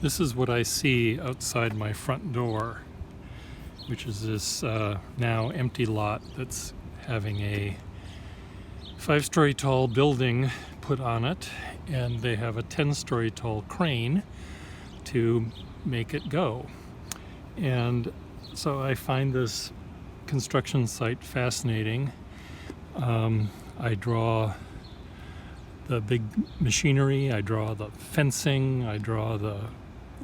This is what I see outside my front door, which is this now empty lot that's having a 5-story tall building put on it, and they have a 10-story tall crane to make it go. And so I find this construction site fascinating. I draw the big machinery, I draw the fencing, I draw the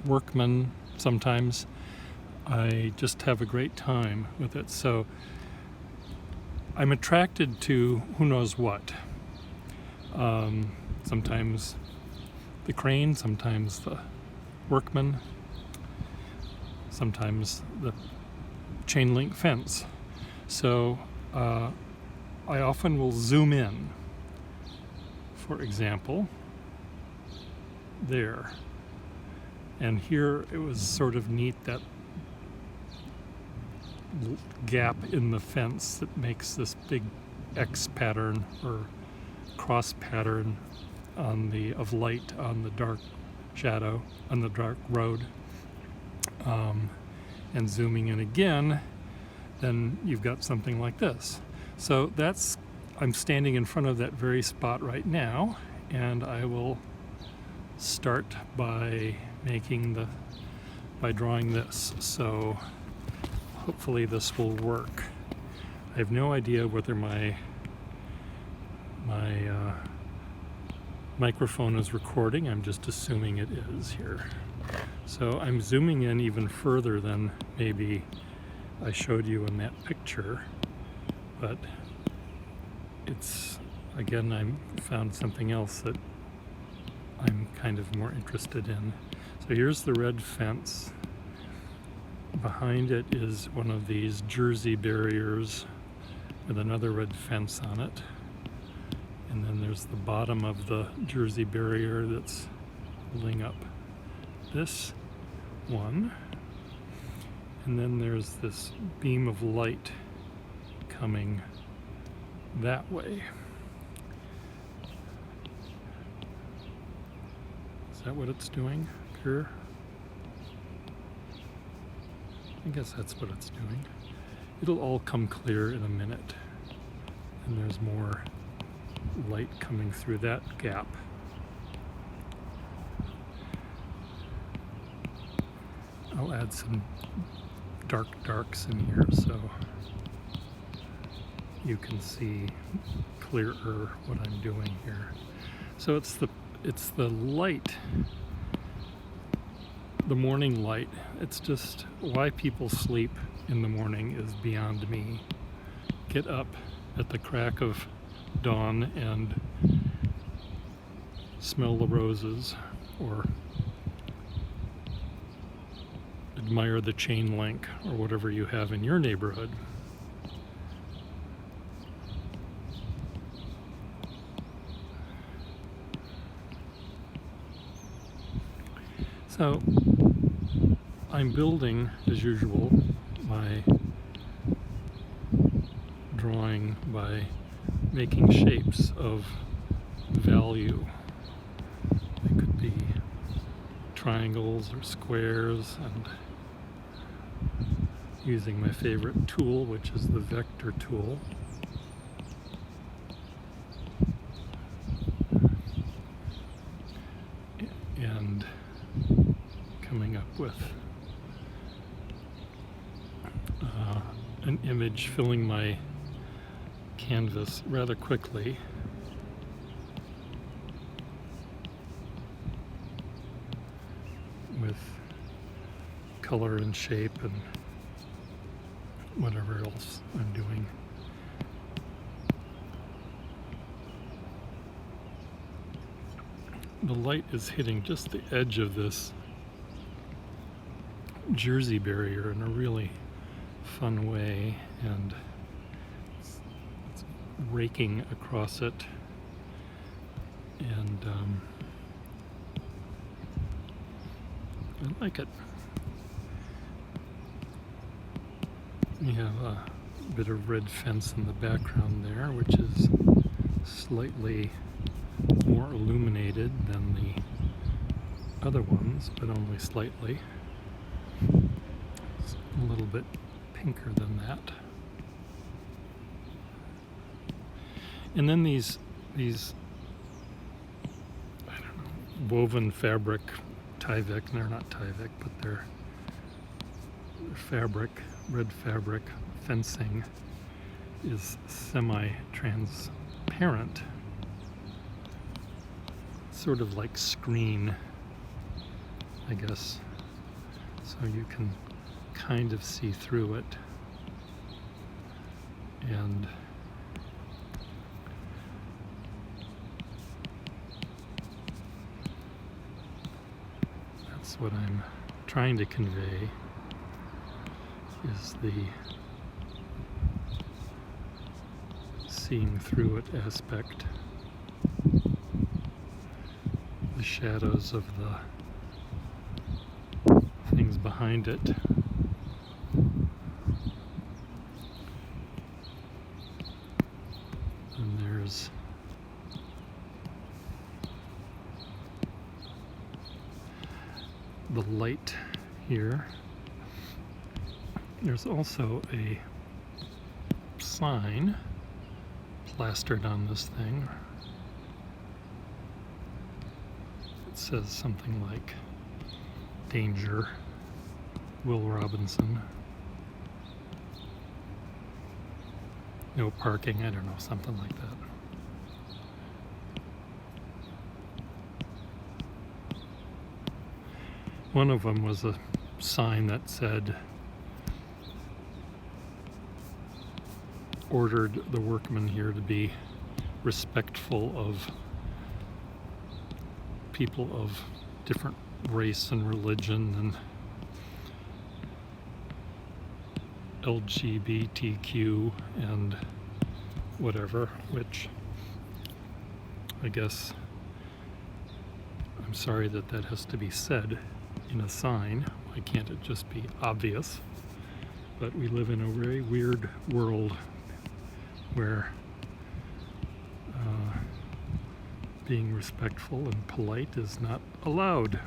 workmen sometimes. I just have a great time with it. So I'm attracted to who knows what. Sometimes the crane, sometimes the workmen, sometimes the chain link fence. So I often will zoom in. For example, there. And here it was sort of neat, that gap in the fence that makes this big X pattern or cross pattern of light on the dark shadow, on the dark road. And zooming in again, then you've got something like this. So I'm standing in front of that very spot right now, and I will start by drawing this. So hopefully this will work. I have no idea whether my microphone is recording. I'm just assuming it is here. So I'm zooming in even further than maybe I showed you in that picture, but again, I found something else that I'm kind of more interested in. So here's the red fence. Behind it is one of these Jersey barriers with another red fence on it. And then there's the bottom of the Jersey barrier that's holding up this one. And then there's this beam of light coming that way. Is that what it's doing here? I guess that's what it's doing. It'll all come clear in a minute. And there's more light coming through that gap. I'll add some darks in here so you can see clearer what I'm doing here. So it's the light, the morning light. It's just why people sleep in the morning is beyond me. Get up at the crack of dawn and smell the roses, or admire the chain link, or whatever you have in your neighborhood. So I'm building, as usual, my drawing by making shapes of value. They could be triangles or squares, and using my favorite tool, which is the vector tool. And coming up with an image, filling my canvas rather quickly. With color and shape and whatever else I'm doing. The light is hitting just the edge of this Jersey barrier in a really fun way, and it's raking across it, and I like it. We have a bit of red fence in the background there, which is slightly more illuminated than the other ones, but only slightly. It's a little bit pinker than that. And then these I don't know, woven fabric Tyvek, they're not Tyvek, but they're fabric, red fabric fencing is semi-transparent, sort of like screen, I guess, so you can kind of see through it. And that's what I'm trying to convey, is the seeing through it aspect, the shadows of the things behind it. And there's the light here. There's also a sign plastered on this thing. It says something like "Danger, Will Robinson." No parking, I don't know, something like that. One of them was a sign that said, ordered the workmen here to be respectful of people of different race and religion and LGBTQ and whatever, which I guess I'm sorry that that has to be said in a sign. Why can't it just be obvious? But we live in a very weird world where being respectful and polite is not allowed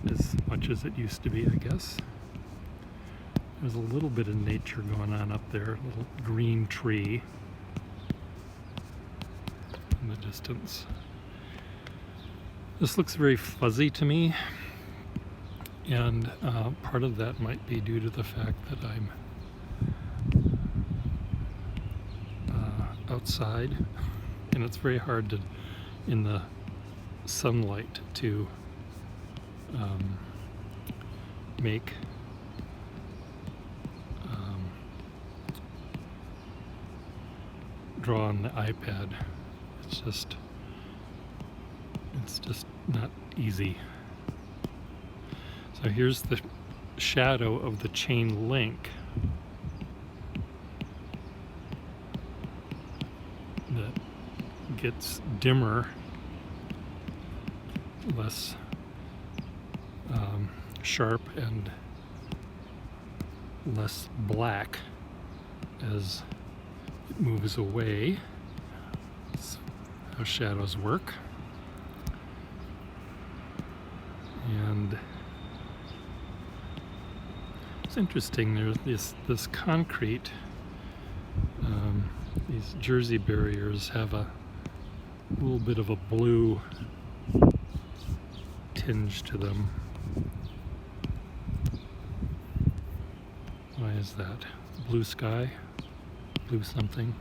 as much as it used to be, I guess. There's a little bit of nature going on up there, a little green tree in the distance. This looks very fuzzy to me, and part of that might be due to the fact that I'm outside, and it's very hard to, in the sunlight, to make draw on the iPad. It's just not easy. So here's the shadow of the chain link that gets dimmer, less sharp, and less black as it moves away. That's how shadows work. And it's interesting, there's this concrete, these Jersey barriers have a little bit of a blue tinge to them. Why is that? Blue sky? Blue something?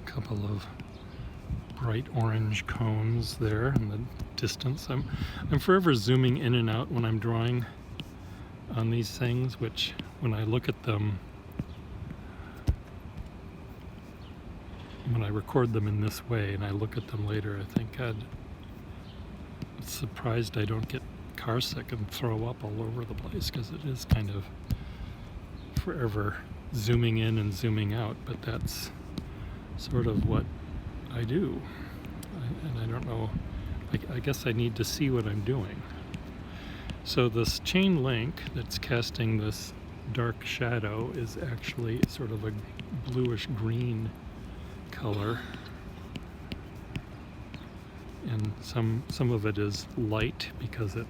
A couple of bright orange cones there in the distance. I'm forever zooming in and out when I'm drawing on these things, which when I look at them, when I record them in this way and I look at them later, I think I'm surprised I don't get car sick and throw up all over the place, because it is kind of forever zooming in and zooming out, but that's sort of what I do. And I don't know, I guess I need to see what I'm doing. So this chain link that's casting this dark shadow is actually sort of a bluish green color, and some of it is light because you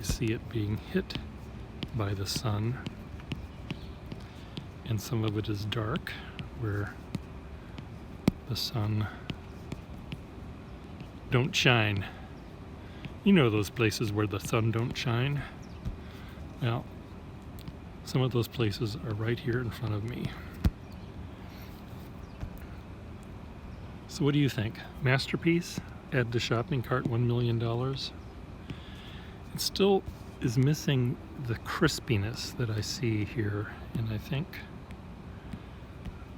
see it being hit by the sun, and some of it is dark where the sun don't shine. You know those places where the sun don't shine? Well, some of those places are right here in front of me. So what do you think? Masterpiece? Add to shopping cart, $1 million? It still is missing the crispiness that I see here, and I think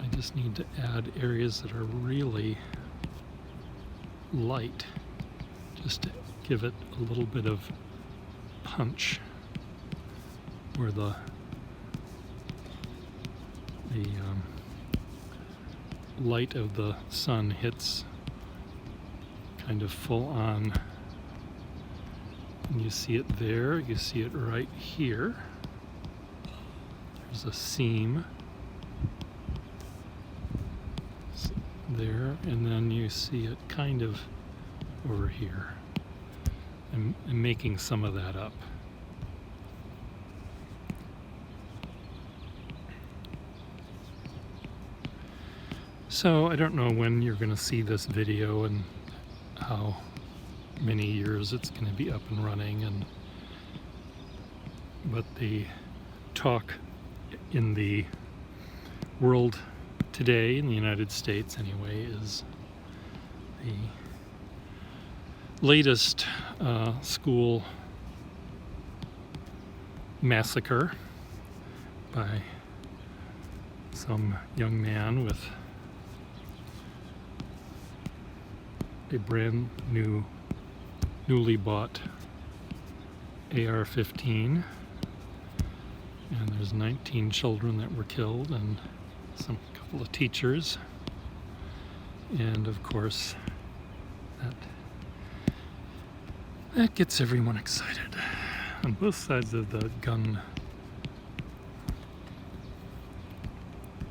I just need to add areas that are really light, just to give it a little bit of punch where the light of the sun hits kind of full on. And you see it there, you see it right here. There's a seam there, and then you see it kind of over here. I'm making some of that up. So I don't know when you're going to see this video and how many years it's going to be up and running, but the talk in the world today, in the United States anyway, is the latest school massacre by some young man with a brand new, newly bought AR-15, and there's 19 children that were killed and couple of teachers, and of course that gets everyone excited on both sides of the gun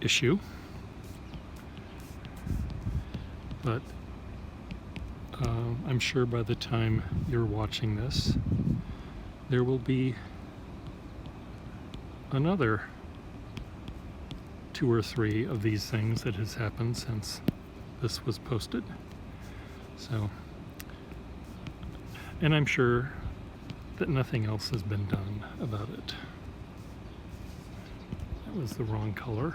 issue. But I'm sure by the time you're watching this, there will be another 2 or 3 of these things that has happened since this was posted. So, and I'm sure that nothing else has been done about it. That was the wrong color.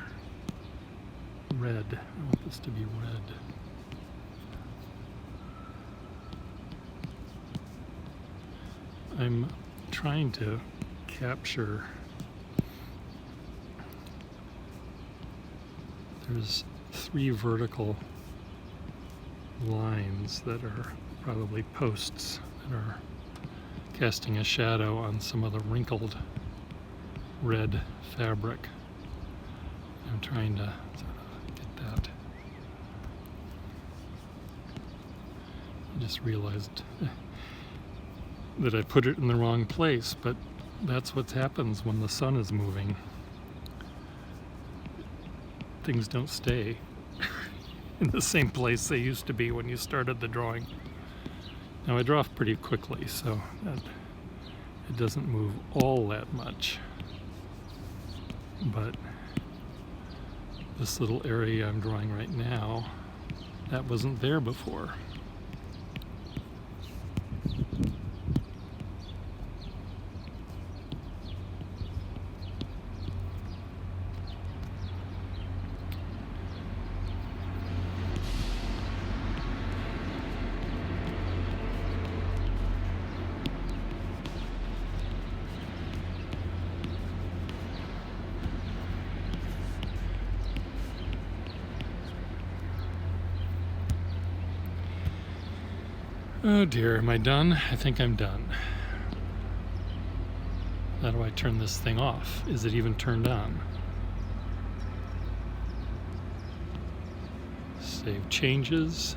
Red. I want this to be red. I'm trying to capture. There's 3 vertical lines that are probably posts that are casting a shadow on some of the wrinkled red fabric. I'm trying to sort of get that. I just realized that I put it in the wrong place, but that's what happens when the sun is moving. Things don't stay in the same place they used to be when you started the drawing. Now I draw pretty quickly, so that it doesn't move all that much. But this little area I'm drawing right now, that wasn't there before. Oh dear, am I done? I think I'm done. How do I turn this thing off? Is it even turned on? Save changes.